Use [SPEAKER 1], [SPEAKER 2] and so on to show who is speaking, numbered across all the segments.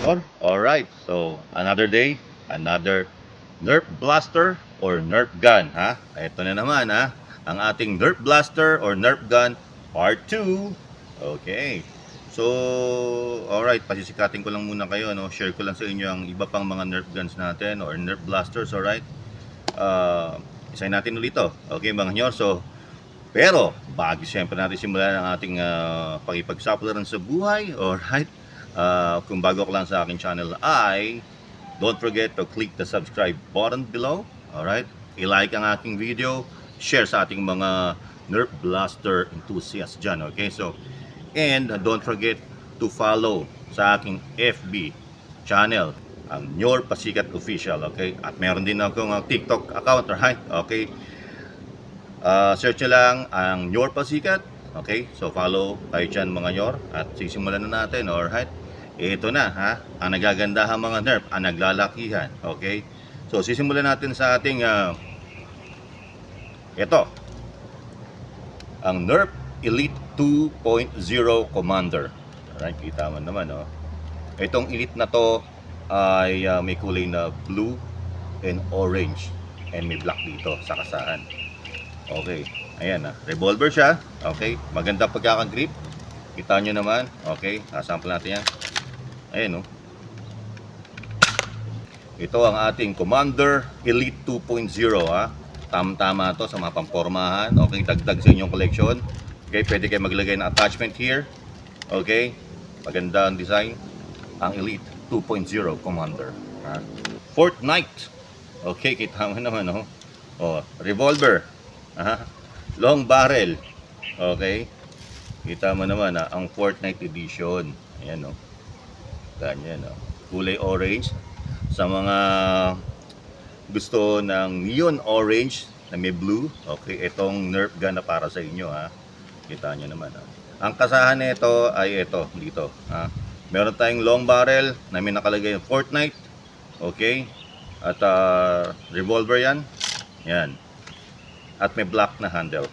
[SPEAKER 1] Or alright, so another day, another Nerf Blaster or Nerf Gun, ha? Ito na naman, ha? Ang ating Nerf Blaster or Nerf Gun Part 2. Okay. So, alright, pasisikatin ko lang muna kayo, no? Share ko lang sa inyo ang iba pang mga Nerf Guns natin or Nerf Blasters, alright? Isayin natin ulit to. Okay, mga nyor. So, pero, bago siyempre natin simulan ang ating pakipagsapalaran sa buhay, alright? Kung bago ka lang sa aking channel ay don't forget to click the subscribe button below. Alright? I-like ang aking video. Share sa ating mga Nerf Blaster enthusiasts dyan. Okay? So, and don't forget to follow sa aking FB channel, ang Nyor Pasikat Official. Okay? At meron din akong TikTok account. Alright? Okay? Search nyo lang ang Nyor Pasikat. Okay? So, follow kayo dyan mga Nyor. At sisimulan na natin. Alright? Ito na, ha? Ang nagagandahan mga Nerf, ang naglalakihan. Okay? So, sisimulan natin sa ating ito. Ang Nerf Elite 2.0 Commander. Alright, kita mo naman, oh. Itong Elite na to ay may kulay na blue and orange. And may black dito sa kasahan. Okay. Ayan, revolver siya. Okay. Magandang pagkakagrip. Kita nyo naman. Okay. Sample natin yan. Ayan, no? Ito ang ating Commander Elite 2.0, ha? Tama-tama to sa mga pampormahan. Okay, dagdag sa inyong collection. Okay, pwede kayo maglagay ng attachment here. Okay, maganda ang design. Ang Elite 2.0 Commander, ha? Fortnite. Okay, kita mo naman, no? Oh, revolver. Ha? Long barrel. Okay, kita mo naman, ha? Ang Fortnite edition. Ayan, no? Ganyan, no? Kulay orange. Sa mga gusto ng neon orange na may blue, okay, itong Nerf gun na para sa inyo, ha. Kita nyo naman, ha? Ang kasahan nito ay ito, dito, ha. Meron tayong long barrel na may nakalagay yung Fortnite, okay, at revolver yan, yan, at may black na handle,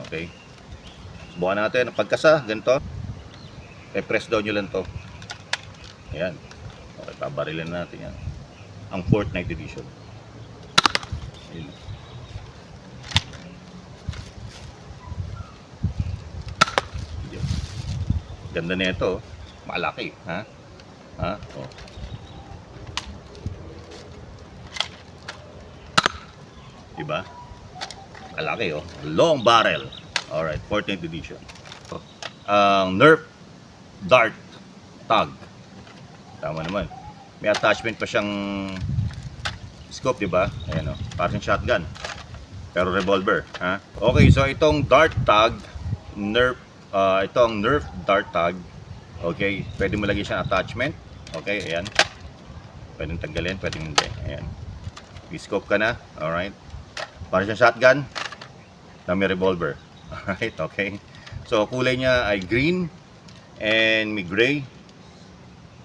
[SPEAKER 1] okay. Subukan natin ang pagkasa, ganito, press down nyo lang to. Ayan. Okay, pabarilin natin yan. Ang Fortnite edition. Ayan. Ganda na ito. Malaki. Ha? Ha? Oh. Diba? Malaki, oh. Long barrel. Alright, Fortnite edition. Nerf Dart Tag. Tama naman. May attachment pa siyang scope, di ba? Ayan, oh. Parang shotgun. Pero revolver, ha? Okay, so itong dart tag, Nerf, itong Nerf dart tag, okay, pwede mo lagyan siyang attachment. Okay, ayan. Pwedeng tanggalin, pwedeng hindi. Ayan. I-scope ka na, alright. Parang siyang shotgun na may revolver. Alright, okay. So, kulay niya ay green and may gray.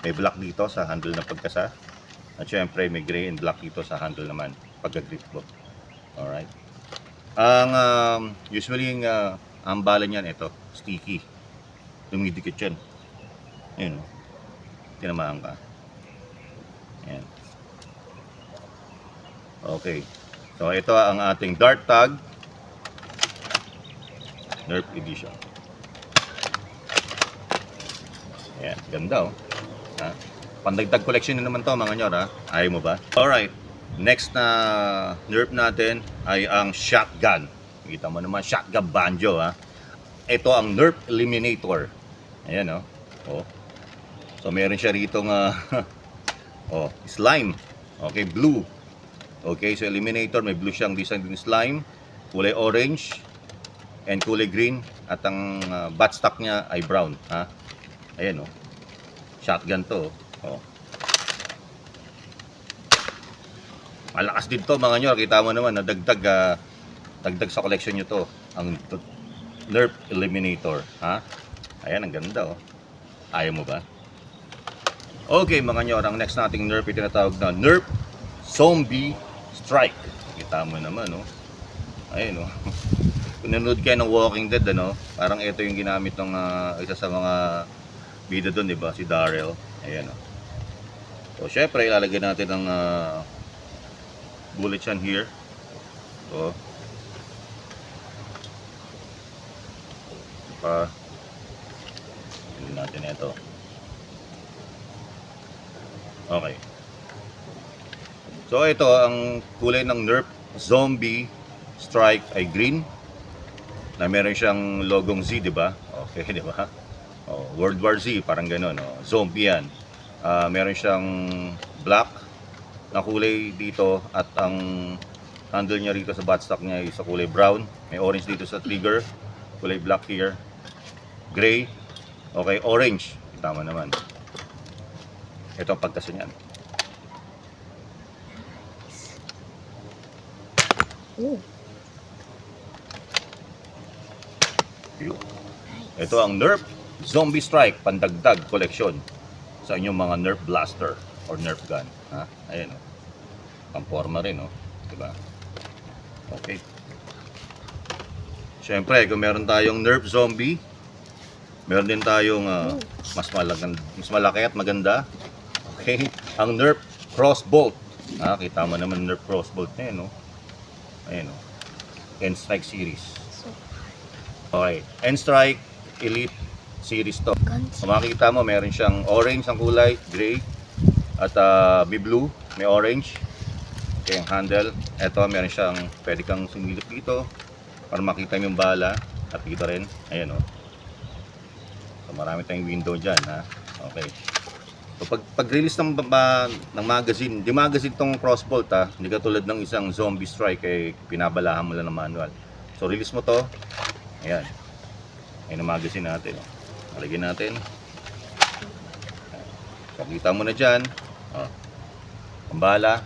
[SPEAKER 1] May black dito sa handle ng pagkasa. At syempre may gray and black dito sa handle naman pagka-grip mo. Alright. Ang usually ang bala niyan ito, sticky. Dumidikit yan. Ayun. Tinamaan ka. Ayan. Okay. So ito ang ating dart tag Nerf edition. Ayan, ganda, oh. Ha? Pandagdag collection na naman to mga nyor, ha? Ayaw mo ba? Alright, next na Nerf natin ay ang shotgun. Kita mo naman, shotgun banjo, ha? Ito ang Nerf Eliminator. Ayan, oh. Oh. So meron siya rito oh, slime. Okay, blue. Okay, so Eliminator, may blue siyang design din slime. Kulay orange and kulay green. At ang buttstock niya ay brown, ha? Ayan, oh. Shotgun to, oh. Malakas din to mga nyo. Kita mo naman na dagdag sa collection nyo to. Ang Nerf Eliminator, ha? Ayan, ang ganda, oh. Ayaw mo ba? Okay mga nyo, ang next nating Nerf ito tinatawag na Nerf Zombie Strike. Kita mo naman, oh. Ayan, oh. Kung nanonood kayo ng Walking Dead, ano, parang ito yung ginamit ng isa sa mga bida doon, di ba? Si Daryl. Ayan, oh. So, syempre, ilalagay natin ang bullet yan here. So, hindi natin ito. Okay. So, ito, ang kulay ng Nerf Zombie Strike ay green. Na meron siyang logong Z, di ba? Okay, di ba? Oh, World War Z, parang gano'n. Oh. Zombie yan. Meron siyang black na kulay dito at ang handle niya rito sa buttstock niya ay sa kulay brown. May orange dito sa trigger. Kulay black here. Gray. Okay, orange. Tama naman. Ito ang pagkaso niyan. Ito ang Nerf Zombie Strike pandagdag collection sa inyong mga Nerf blaster or Nerf gun. Ha? Ayan o. Pamporma rin o. Diba? Okay. Siyempre, kung meron tayong Nerf Zombie, meron din tayong mas malaki at maganda. Okay. Ang Nerf Crossbolt. Ha? Kita mo naman Nerf Crossbolt na yun o. Ayan o. N-Strike series. Okay. N-Strike Elite series to. So, makikita mo, meron siyang orange ang kulay, gray, at may blue, may orange. Okay, ang handle. Ito, meron siyang, pwede kang sumilip dito para makita mo yung bala. At dito rin. Ayan o. So, marami tayong window dyan, ha. Okay. So, pag-release ng magazine, di magazine tong crossbolt, ha. Hindi katulad ng isang zombie strike, eh, pinabalahan mo lang ng manual. So, release mo to. Ayan. Ayan ang magazine natin. Alagyan natin. So, kita mo na dyan. Ang bala.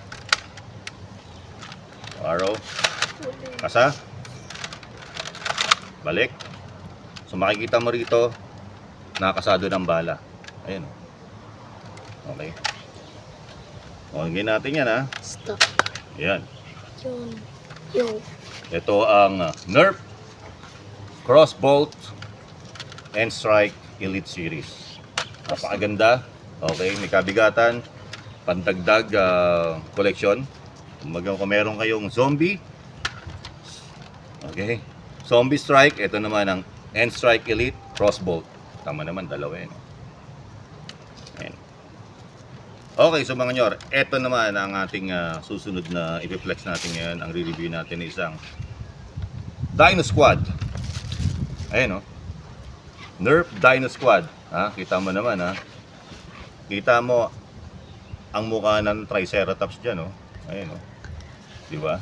[SPEAKER 1] Arrow. Kasa. Balik. So, makikita mo rito, nakakasado ng bala. Ayan. Okay. Lagyan natin yan, ha.
[SPEAKER 2] Stop.
[SPEAKER 1] Ayan.
[SPEAKER 2] Yun.
[SPEAKER 1] Ito ang Nerf Crossbolt N-Strike Elite Series. Napakaganda. Okay, may kabigatan. Pandagdag collection. Kung meron kayong zombie. Okay. Zombie Strike. Ito naman ang N-Strike Elite Crossbolt. Tama naman, dalawa yan. Ayan. Okay, so mga nyor, ito naman ang ating susunod na i-flex natin ngayon. Ang re-review natin ay isang Dino Squad. Ayan o. Nerf Dino Squad. Ha? Kita mo naman, ha. Kita mo ang mukha ng Triceratops dyan, o. Ayan o. Diba?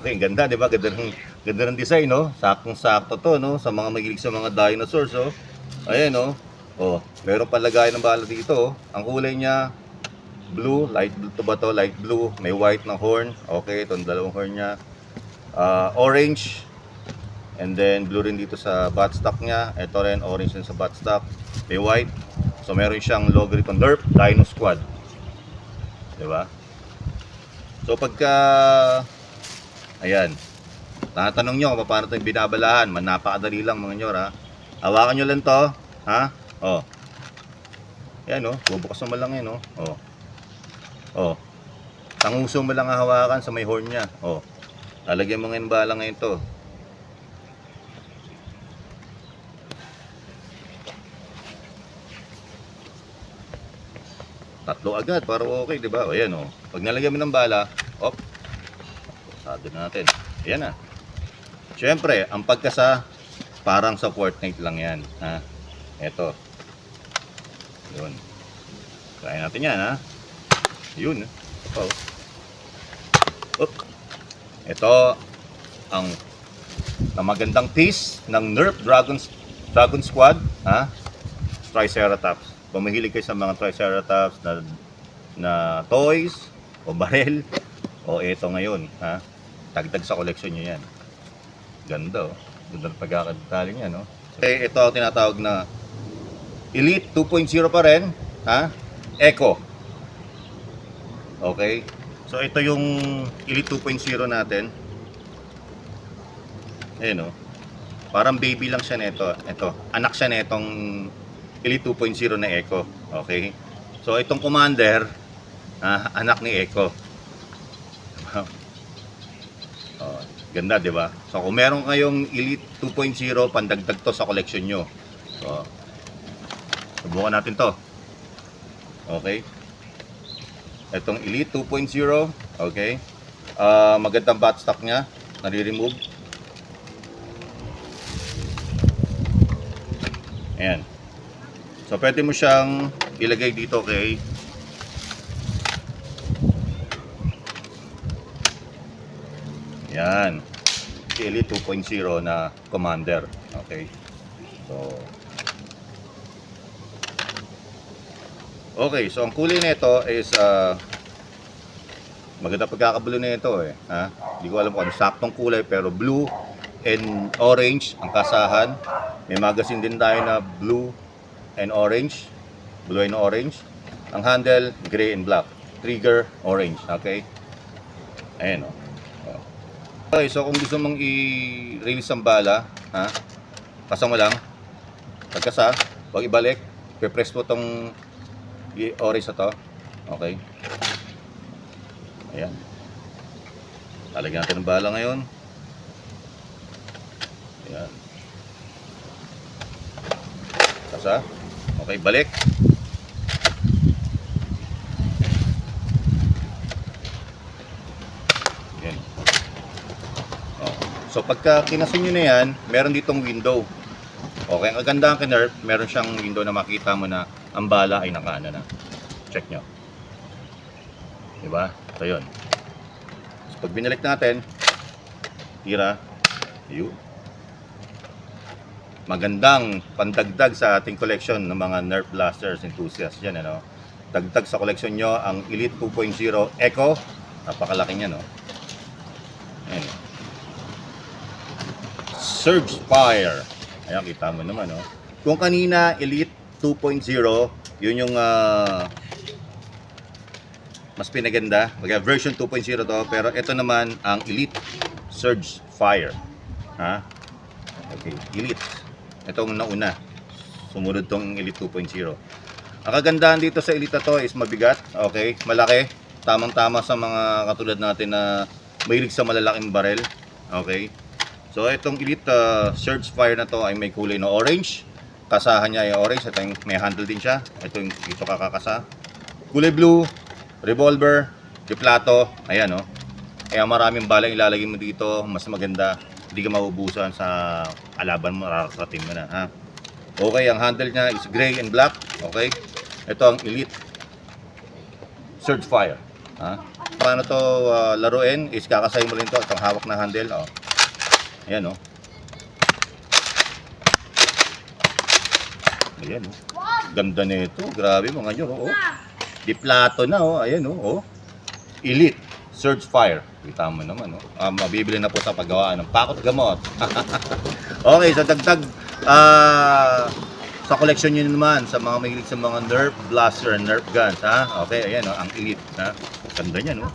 [SPEAKER 1] Okay, ganda, diba? Ganda ng design, no? Saktong-sakto to, no? Sa mga mahilig sa mga dinosaurs, oh. Ayan, oh. Oh, meron pa lagay ng bala dito, oh. Ang kulay niya, blue, light blue to ba to? Light blue. May white na horn. Okay, itong dalawang horn niya. Orange. And then, blue rin dito sa buttstock niya. Ito rin, orange din sa buttstock. May white. So, meron siyang logo rito, Nerf Dino Squad. Diba? So, pagka... Ayan. Tatanong nyo kung paano ito yung binabalahan. Napakadali lang mga nyor, ha. Hawakan nyo lang to. Ha? Oh. Ayan, oh. Bubukas mo lang yan, oh. Oh. Oh. Tanguso mo lang hawakan sa may horn niya. Oh. Lalagyan mo ngayon bala ngayon to. Tatlo agad para okay, di ba? O yan, oh. Pag nalagyan mo ng bala, op. Pasado natin. Ayan na. Siyempre, ang pagkasa parang sa Fortnite lang yan, ha. Ito. Yun. Try natin yan, ha. Yun. Ito. Op. Ito ang magandang piece ng Nerf Dragon Squad, ha. Triceratops. Kung mahilig kayo sa mga Triceratops na toys o barel, o ito ngayon, ha. Tagdag sa collection nyo yan. Ganda, oh. Ganda ng pagkakadetali niya, no? Okay, ito ang tinatawag na Elite 2.0 pa rin, ha? Echo. Okay? So, ito yung Elite 2.0 natin. Ayan, oh. Parang baby lang siya nito. Ito, anak siya netong Elite 2.0 na Echo. Okay? So, itong commander, anak ni Echo. Oh, ganda, di ba? So, kung meron kayong Elite 2.0, pandagdag to sa collection nyo. So, subukan natin to. Okay? Itong Elite 2.0, okay? Magandang bat stock niya, nare-remove. Ayan. So, pwede mo siyang ilagay dito kay yan. Elite 2.0 na Commander. Okay. So, okay, so ang kulay nito is maganda pagkakabulo nito eh, ha? Hindi ko alam kung ano saktong kulay pero blue and orange ang kasahan. May magazine din tayo na blue and orange. Blue and orange. Ang handle gray and black. Trigger orange, okay? Ayan oh. Okay, so kung gusto mong i-release ang bala, ha? Kasa mo lang. Pagkasa, wag ibalik. Pe-press mo tong orange na to. Okay. Ayan. Lalagyan natin ng bala ngayon. Ayan. Kasa. Okay, balik. Ayan. So pagka kinasin nyo na yan, meron ditong window. Okay, ang kagandahan kay Nerf, meron siyang window na makita mo na ang bala ay nakaano na. Check nyo. Diba? So yun. So pag binalik natin, tira, yun. Magandang pandagdag sa ating collection ng mga Nerf Blasters enthusiasts dyan, ano? Dagdag sa collection nyo ang Elite 2.0 Echo. Napakalaki niya, no? Ayan. Surge Fire. Ayan, kita mo naman, no? Kung kanina, Elite 2.0, yun yung mas pinaganda. Version 2.0 to, pero ito naman ang Elite Surge Fire. Ha? Okay, Elite. Ito ang nauna. Sumunod tong Elite 2.0. Ang kagandahan dito sa Elite na to is mabigat. Okay, malaki. Tamang-tama sa mga katulad natin na mahilig sa malalaking barel. Okay. So itong Elite Surge Fire na to ay may kulay na orange. Kasahan niya ay orange. Ito yung may handle din siya. Ito yung dito kakakasa. Kulay blue, revolver, diplato. Ayan, oh. Kaya maraming bala ilalagay mo dito. Mas maganda. Hindi ka maubusan sa kalaban mo. Rarating mo na. Ha? Okay, ang handle niya is gray and black. Okay. Ito ang Elite Surge Fire. Ha? Paano to laruin is kakasay mo rin to. Itong hawak na handle. Oh. Ayan, oh. Ayan, oh. Ganda nito. Grabe mga nyo, oh. Diplato na, oh. Ayan, oh. Elite Surge Fire. Kita mo naman, oh. Mabibili na po sa paggawaan ng pakot gamot. Okay, so dagdag sa collection nyo naman sa mga mahilig sa mga Nerf Blaster and Nerf guns, ha? Okay, ayan, oh. Ang Elite, ha? Ganda niya, no?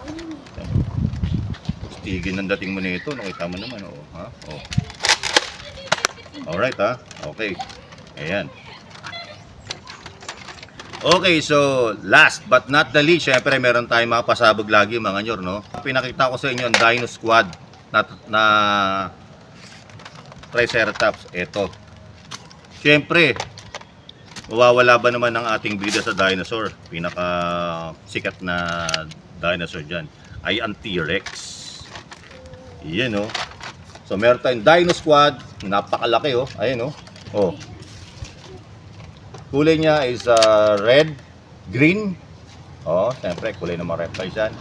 [SPEAKER 1] Tigil ng dating mo nito, nakita mo naman, oh, ha? Oh. Alright, ha? Okay. Ayan. Okay, so last but not the least, syempre meron tayong mga pasabog lagi mga nyor, no? Pinakita ko sa inyo ang Dino Squad na Triceratops. Ito. Syempre, mawawala ba naman ang ating bida sa dinosaur? Pinaka sikat na dinosaur dyan ay ang T-Rex. Yan, oh. So meron tayong Dino Squad, napakalaki, oh. Ayan, oh. Oh. Kulay niya is red, green. Oh, siyempre kulay ng mga reptiles yan.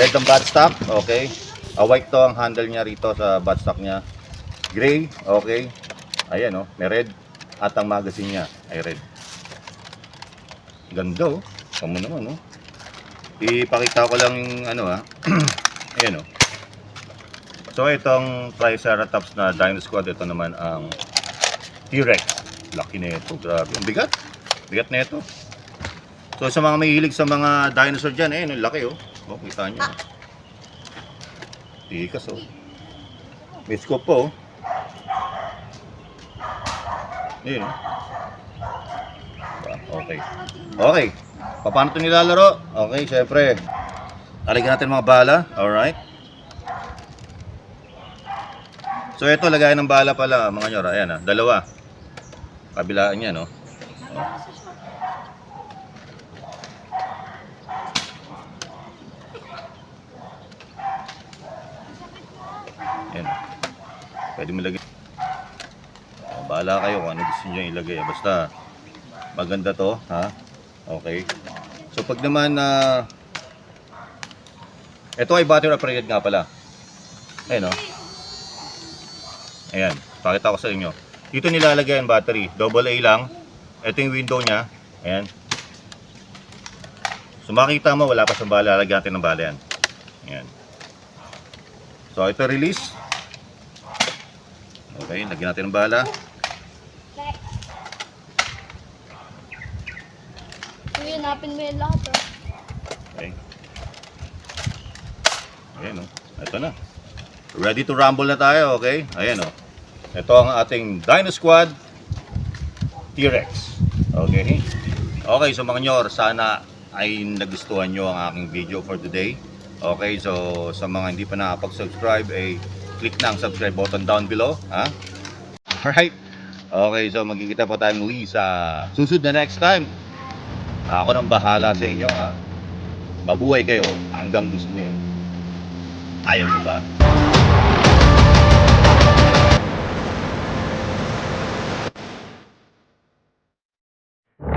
[SPEAKER 1] Red ang buttstock, okay. White to ang handle niya rito sa buttstock niya. Gray, okay. Ayan, oh, may red. At ang magazine niya ay red. Ganda, oh. Kamu naman, oh. Ipakita ko lang yung ano, ha. Ayan, oh. So itong Triceratops na Dino Squad, ito naman ang T-Rex. Laki na ito, grabe. Ang bigat. Bigat na ito. So sa mga mahilig sa mga dinosaur dyan, eh, ang laki, oh. Oh, kita nyo. Tikas, oh. May scope po, oh. Ayan, oh. Okay. Okay. Paano ito nilalaro? Okay, syempre. Lalagyan natin mga bala. Alright. So ito, lagayan ng bala pala, mga nyor. Ayan ah, dalawa. Kabilaan yan, no? Ayan. Pwede mo lagay. Bahala kayo kung ano gusto nyo ilagay. Basta, maganda to, ha? Okay. So pag naman ito ay battery operated nga pala. Ayan, no? Ayan, pakita ko sa inyo. Dito nilalagay ang battery. AA lang. Ito yung window niya. Ayan. So makita mo, wala pa sa bala. Lalagyan natin ng bala yan. Ayan. So ito release. Okay, lagyan natin ng bala.
[SPEAKER 2] Uy, hanapin mo yung lahat, ah.
[SPEAKER 1] Okay. Ayan, oh. Ito na. Ready to rumble na tayo, okay? Ayan, oh. Ito ang ating Dino Squad T-Rex. Okay? Okay, so mga nyor, sana ay nagustuhan nyo ang aking video for today. Okay, so sa mga hindi pa nakapag-subscribe, click na ang subscribe button down below. Ha? Alright? Okay, so magkikita pa tayong muli sa susunod na next time. Ako nang bahala sa inyo, ha? Mabuhay kayo hanggang gusto nyo. Ayaw mo ba?